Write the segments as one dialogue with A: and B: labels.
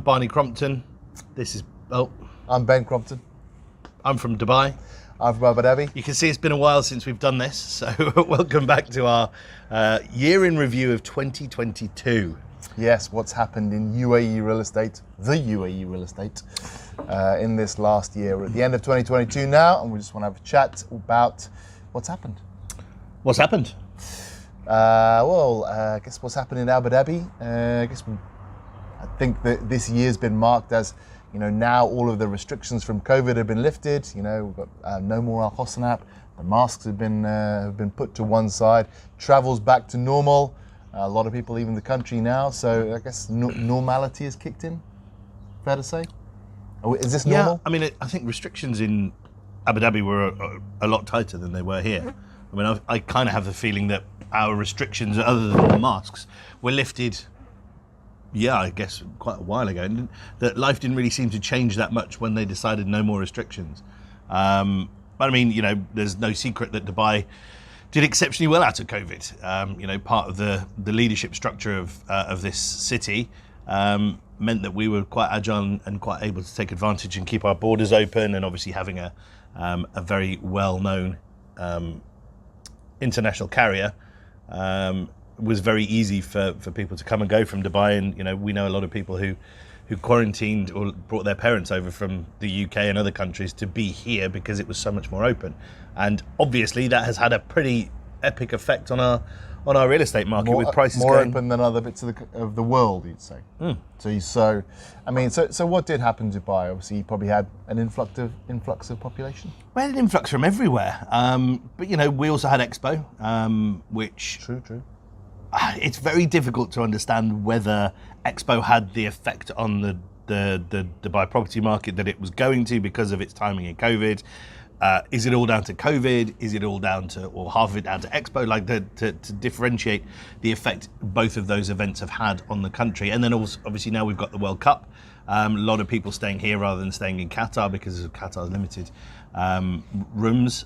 A: Barney Crompton. This is,
B: I'm Ben Crompton.
A: I'm from Dubai.
B: I'm from Abu Dhabi.
A: You can see it's been a while since we've done this, so welcome back to our year in review of 2022.
B: Yes, what's happened in UAE real estate, the UAE real estate, in this last year. We're at the end of 2022 now, and we just want to have a chat about what's happened.
A: What's happened?
B: I guess what's happened in Abu Dhabi. I think that this year's been marked as, now all of the restrictions from COVID have been lifted. We've got no more Al Hosnap. The masks have been put to one side. Travel's back to normal. A lot of people leaving the country now, so I guess normality has kicked in. Fair to say? Is this normal?
A: Yeah, I think restrictions in Abu Dhabi were a lot tighter than they were here. I kind of have the feeling that our restrictions, other than the masks, were lifted, I guess quite a while ago. And that life didn't really seem to change that much when they decided no more restrictions. There's no secret that Dubai did exceptionally well out of COVID. Part of the leadership structure of this city meant that we were quite agile and quite able to take advantage and keep our borders open, and obviously having a very well-known international carrier was very easy for people to come and go from Dubai. And we know a lot of people who quarantined or brought their parents over from the UK and other countries to be here because it was so much more open. And obviously that has had a pretty epic effect on our real estate market, with prices
B: more
A: going
B: open than other bits of the world, you'd say. So what did happen to Dubai? Obviously, you probably had an influx of population.
A: We had an influx from everywhere, but we also had Expo, which
B: True.
A: It's very difficult to understand whether Expo had the effect on the Dubai property market that it was going to because of its timing in COVID. Is it all down to COVID? Is it all down to, or half of it down to Expo? To differentiate the effect both of those events have had on the country. And then also, obviously now we've got the World Cup. A lot of people staying here rather than staying in Qatar because of Qatar's limited rooms.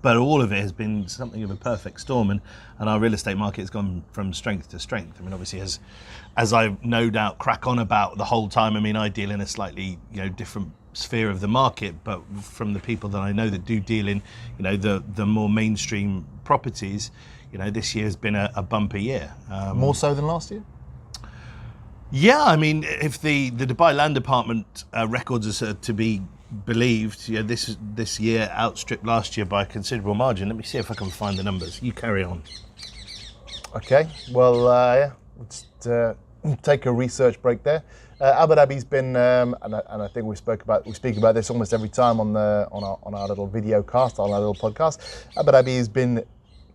A: But all of it has been something of a perfect storm, and our real estate market has gone from strength to strength. Obviously, as I no doubt crack on about the whole time, I deal in a slightly different sphere of the market, but from the people that I know that do deal in the more mainstream properties, this year has been a bumpy year.
B: More so than last year?
A: Yeah, if the Dubai Land Department records are to be believed, this year outstripped last year by a considerable margin. Let me see if I can find the numbers. You carry on.
B: Okay, well, let's take a research break there. Abu Dhabi's been, and I think we speak about this almost every time on our little video cast, on our little podcast. Abu Dhabi has been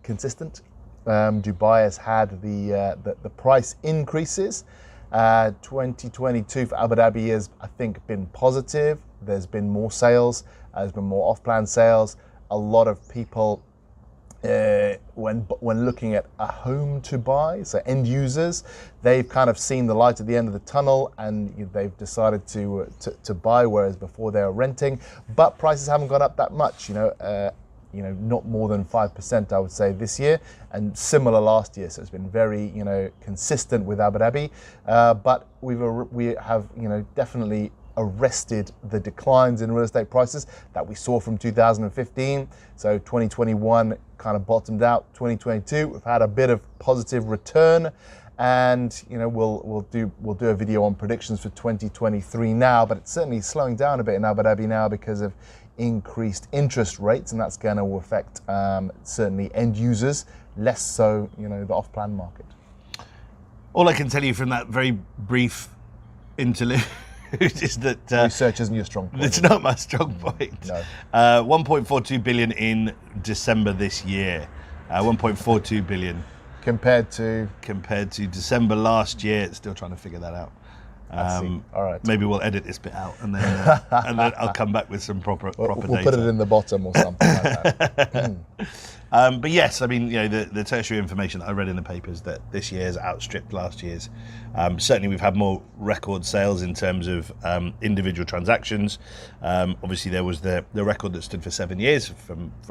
B: consistent. Dubai has had the price increases. 2022 for Abu Dhabi has, I think, been positive. There's been more sales. There's been more off-plan sales. A lot of people, when looking at a home to buy, so end users, they've kind of seen the light at the end of the tunnel, and they've decided to buy, whereas before they were renting. But prices haven't gone up that much. Not more than 5%, I would say, this year, and similar last year. So it's been very, consistent with Abu Dhabi. But we have, definitely arrested the declines in real estate prices that we saw from 2015. So 2021 kind of bottomed out. 2022, we've had a bit of positive return. And we'll do a video on predictions for 2023 now, but it's certainly slowing down a bit in Abu Dhabi now because of increased interest rates, and that's going to affect certainly end users, less so the off-plan market. All
A: I can tell you from that very brief interlude is that
B: research isn't your strong point.
A: It's not my strong point.
B: No.
A: 1.42 billion in December this year. 1.42 billion.
B: Compared to
A: December last year. Still trying to figure that out.
B: I see. All right.
A: Maybe we'll edit this bit out, and then I'll come back with some proper
B: we'll
A: data.
B: Put it in the bottom or something like that.
A: But yes, the tertiary information that I read in the papers that this year has outstripped last year's. Certainly, we've had more record sales in terms of individual transactions. Obviously, there was the record that stood for 7 years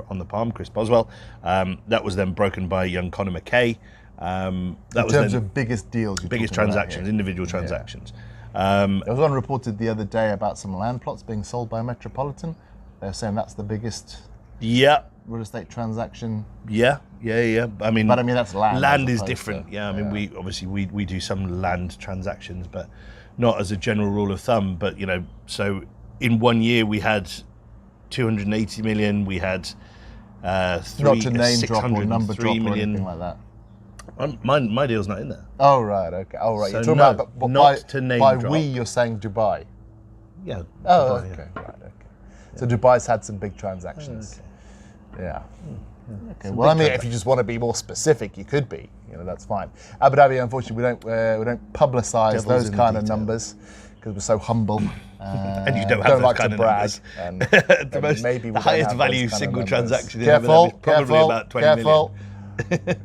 A: on the Palm, Chris Boswell. That was then broken by young Conor McKay.
B: In terms of biggest deals,
A: biggest transactions, individual transactions.
B: There was one reported the other day about some land plots being sold by Metropolitan. They're saying that's the biggest
A: Yeah,
B: real estate transaction.
A: yeah. I mean,
B: But I mean, that's land.
A: land
B: as
A: is
B: opposed
A: different.
B: to-
A: Yeah, I mean, we do some land transactions, but not as a general rule of thumb. But so in 1 year we had 280 million. We had
B: Not to name drop or number drop or
A: million.
B: anything like that.
A: My deal's not in there.
B: Oh, right, okay. Oh, right.
A: So
B: You're talking
A: no,
B: about, but
A: not
B: by,
A: to name
B: by
A: drop.
B: we, you're saying Dubai.
A: Yeah.
B: Oh,
A: Dubai,
B: okay.
A: yeah.
B: Right, okay. So Dubai's had some big transactions. Yeah. Okay.
A: Some
B: Well, I
A: big
B: mean, if you just want to be more specific, you could be. That's fine. Abu Dhabi, unfortunately, we don't publicise
A: Devil's
B: those
A: in the
B: kind of
A: detail.
B: numbers because we're so humble.
A: And you don't have those
B: like
A: kind
B: to
A: of
B: brag.
A: numbers.
B: And,
A: The
B: and
A: most-
B: maybe we
A: the
B: don't
A: highest
B: have
A: value
B: those kind of
A: single
B: numbers.
A: transaction in Abu Dhabi is probably about 20 million.
B: Careful.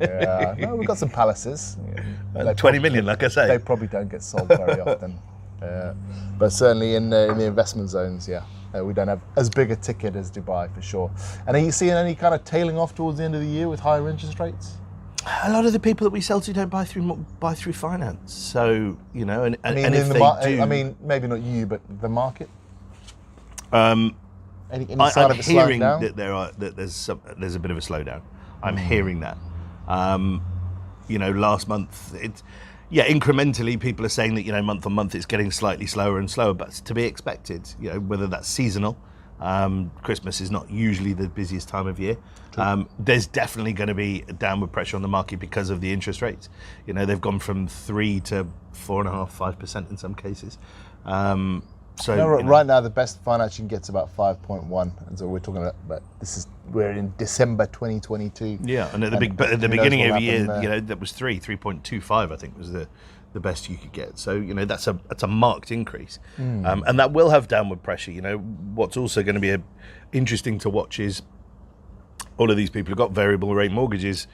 B: Yeah. No, we've got some palaces. They
A: 20 million, like I say.
B: They probably don't get sold very often. But certainly in the investment zones, yeah. We don't have as big a ticket as Dubai for sure. And are you seeing any kind of tailing off towards the end of the year with higher interest rates?
A: A lot of the people that we sell to don't buy through finance. So and
B: I mean,
A: and if they do,
B: I mean, maybe not you, but the market.
A: um,
B: Any sign
A: I'm
B: of it slowing
A: hearing
B: down?
A: that there's a bit of a slowdown. I'm hearing that. Last month incrementally people are saying that month on month it's getting slightly slower and slower, but it's to be expected. Whether that's seasonal. Christmas is not usually the busiest time of year. There's definitely going to be a downward pressure on the market because of the interest rates. They've gone from 3 to 4.5%, 5% in some cases.
B: Right now the best finance you can get is about 5.1, and so we're talking about we're in December 2022.
A: Yeah, and at the
B: who knows
A: beginning
B: what
A: of the year,
B: happened there.
A: that was 3.25, I think was the best you could get. So that's a marked increase, and that will have downward pressure. What's also going to be interesting to watch is all of these people who got variable rate mortgages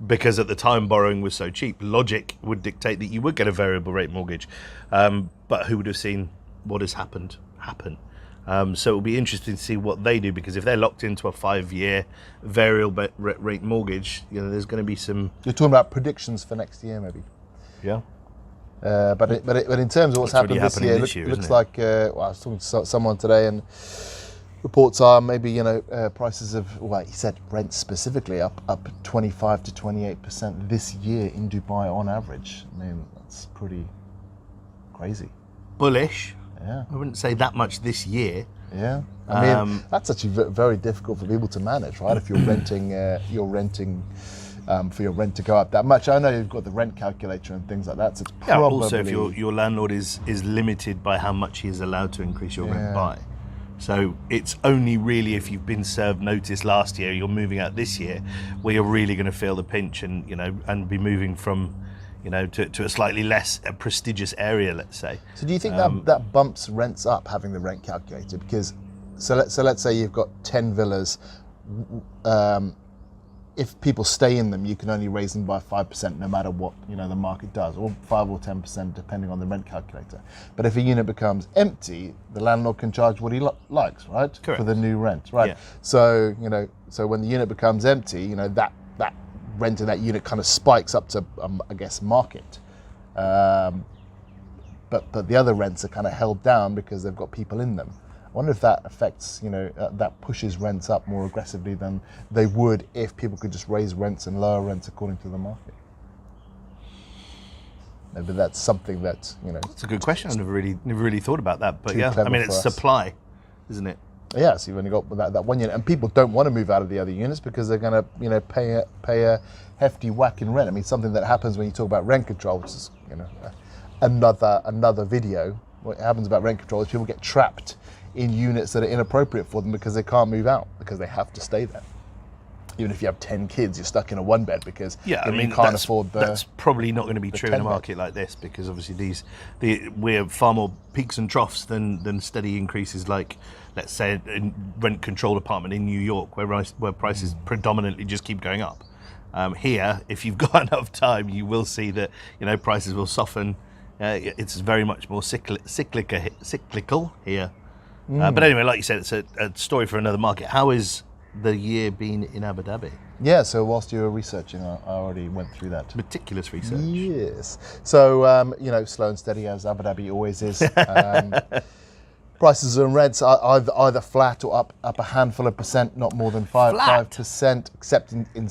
A: because at the time borrowing was so cheap. Logic would dictate that you would get a variable rate mortgage, but who would have seen what has happened happen? So it'll be interesting to see what they do, because if they're locked into a 5-year variable rate mortgage, there's going to be some.
B: You're talking about predictions for next year, maybe.
A: Yeah.
B: But in terms of what's
A: What's really
B: happened this
A: happening
B: year,
A: this year,
B: looks
A: isn't it?
B: like I was talking to someone today, and reports are maybe prices of he said rent specifically up 25 to 28% this year in Dubai on average. I mean, that's pretty crazy.
A: Bullish.
B: Yeah.
A: I wouldn't say that much this year.
B: Yeah, I mean that's actually very difficult for people to manage, right? If you're renting, for your rent to go up that much. I know you've got the rent calculator and things like that. So it's
A: Yeah.
B: probably
A: Also, if your landlord is limited by how much he is allowed to increase your rent by, so it's only really if you've been served notice last year, you're moving out this year, where you're really going to feel the pinch and and be moving from to a slightly less prestigious area, let's say.
B: So do you think that bumps rents up, having the rent calculator? Because let's say you've got 10 villas. If people stay in them, you can only raise them by 5% no matter what the market does, or 5 or 10% depending on the rent calculator. But if a unit becomes empty, the landlord can charge what he likes, right?
A: Correct.
B: For the new rent, right?
A: Yeah.
B: So so when the unit becomes empty, that rent in that unit kind of spikes up to I guess market. But the other rents are kind of held down because they've got people in them. I wonder if that affects, that pushes rents up more aggressively than they would if people could just raise rents and lower rents according to the market. Maybe that's something that,
A: It's a good question. I've never really thought about that. But
B: Too
A: yeah, I
B: clever
A: mean,
B: for
A: it's
B: us.
A: supply, isn't it?
B: Yeah, so you've only got that one unit, and people don't want to move out of the other units because they're going to, pay a hefty whack in rent. I mean, something that happens when you talk about rent control, which is, another video. What happens about rent control is people get trapped in units that are inappropriate for them because they can't move out because they have to stay there. Even if you have 10 kids, you're stuck in a 1-bed because you can't afford the.
A: That's probably not going to be true in a
B: 10 bed.
A: market like this, because obviously we're far more peaks and troughs than steady increases, like, let's say, a rent controlled apartment in New York, where prices predominantly just keep going up. Here, if you've got enough time, you will see that prices will soften. It's very much more cyclical here. But anyway, like you said, it's a story for another market. How has the year been in Abu Dhabi?
B: Yeah, so whilst you were researching, I already went through that.
A: Meticulous research.
B: Yes. So, slow and steady as Abu Dhabi always is. Prices and rents are either flat or up a handful of percent, not more than 5%, except in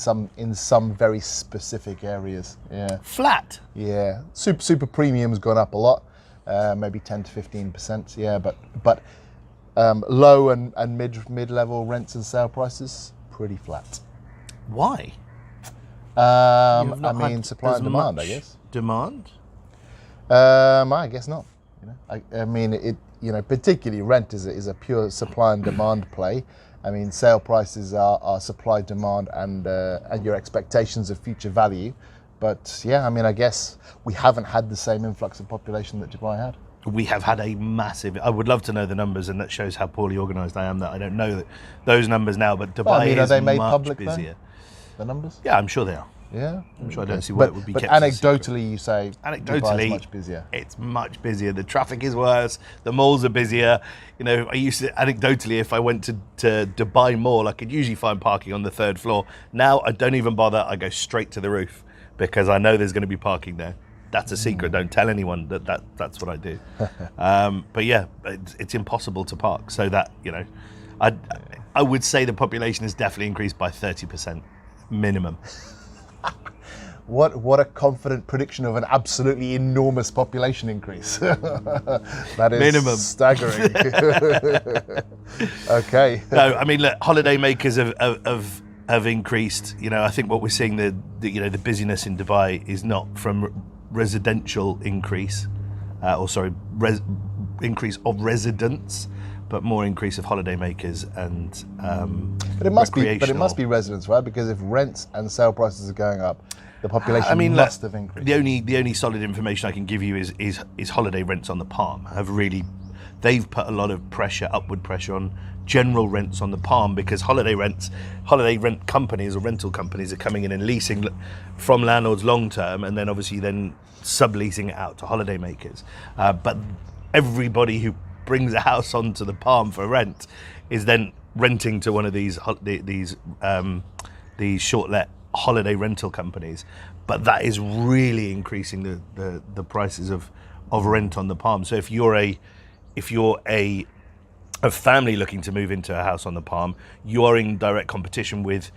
B: some very specific areas. Yeah.
A: Flat.
B: Yeah. Super premium's gone up a lot, maybe 10 to 15%. Yeah, but low and mid-level rents and sale prices pretty flat.
A: Why?
B: I mean, supply and demand, I guess.
A: Demand?
B: I guess not. I mean, it. Particularly rent is a pure supply and demand play. I mean, sale prices are supply, demand, and your expectations of future value. But yeah, I mean, I guess we haven't had the same influx of population that Dubai had.
A: We have had a massive. I would love to know the numbers, and that shows how poorly organised I am that I don't know those numbers now. But Dubai is
B: are they made
A: much
B: public
A: busier.
B: The numbers?
A: Yeah, I'm sure they are.
B: Yeah,
A: I'm sure I don't see why it would be kept.
B: But anecdotally, you say
A: anecdotally,
B: Dubai is much busier.
A: It's much busier. The traffic is worse. The malls are busier. I used to anecdotally, if I went to Dubai Mall, I could usually find parking on the 3rd floor. Now I don't even bother. I go straight to the roof because I know there's going to be parking there. That's a secret. Don't tell anyone that's what I do. But yeah, it's impossible to park. So that I would say the population has definitely increased by 30% minimum.
B: What a confident prediction of an absolutely enormous population increase. That is
A: minimum.
B: Staggering. Okay.
A: No, I mean, look, holidaymakers have increased. I think what we're seeing the busyness in Dubai is not from residential increase, increase of residents, but more increase of holidaymakers and
B: But it must be residents, right? Because if rents and sale prices are going up, the population must have increased.
A: The only solid information I can give you is holiday rents on the Palm they've put a lot of upward pressure on general rents on the Palm, because holiday rent companies or rental companies are coming in and leasing from landlords long term, and then obviously subleasing it out to holidaymakers. But everybody who brings a house onto the Palm for rent is then renting to one of these short let holiday rental companies. But that is really increasing the prices of rent on the Palm. So if you're a family looking to move into a house on the Palm, you are in direct competition with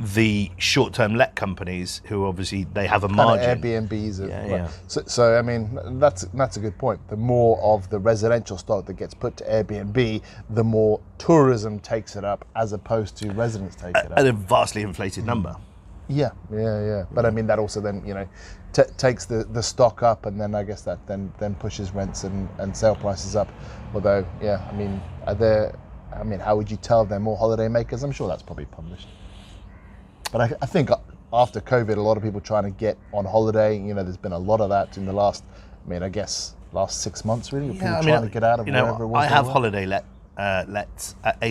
A: the short-term let companies, who obviously they have a margin.
B: Airbnbs.
A: Yeah.
B: So I mean, that's a good point. The more of the residential stock that gets put to Airbnb, the more tourism takes it up, as opposed to residents take it up.
A: At a vastly inflated number.
B: Yeah. But I mean, that also then takes the stock up, and then I guess that then pushes rents and sale prices up. Although, yeah, I mean, how would you tell they're more holidaymakers? I'm sure that's probably published. But I think after COVID, a lot of people trying to get on holiday. There's been a lot of that in the last 6 months, really. People trying to get out of wherever it was.
A: I have a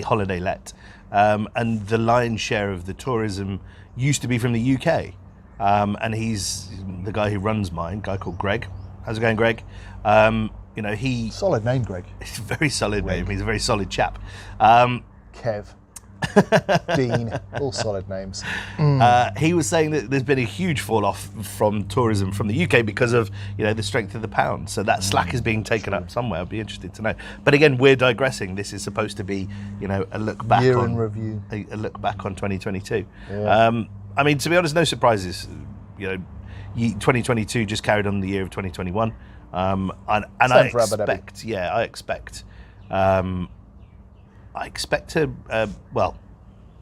A: holiday let, and the lion's share of the tourism used to be from the UK, and he's the guy who runs mine, a guy called Greg. How's it going, Greg? He
B: solid name, Greg.
A: It's a very solid name. He's a very solid chap.
B: Kev. Dean, all solid names.
A: He was saying that there's been a huge fall off from tourism from the UK because of the strength of the pound. So that slack is being taken up somewhere. I'd be interested to know. But again, we're digressing. This is supposed to be a look back
B: year in review,
A: a look back on 2022.
B: Yeah.
A: I mean, to be honest, no surprises. 2022 just carried on the year of 2021, and I expect to,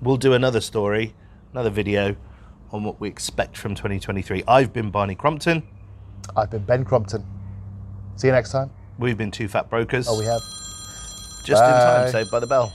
A: we'll do another story, another video on what we expect from 2023. I've been Barney Crompton.
B: I've been Ben Crompton. See you next time.
A: We've been Two Fat Brokers.
B: Oh, we have.
A: Just in time, saved by the bell.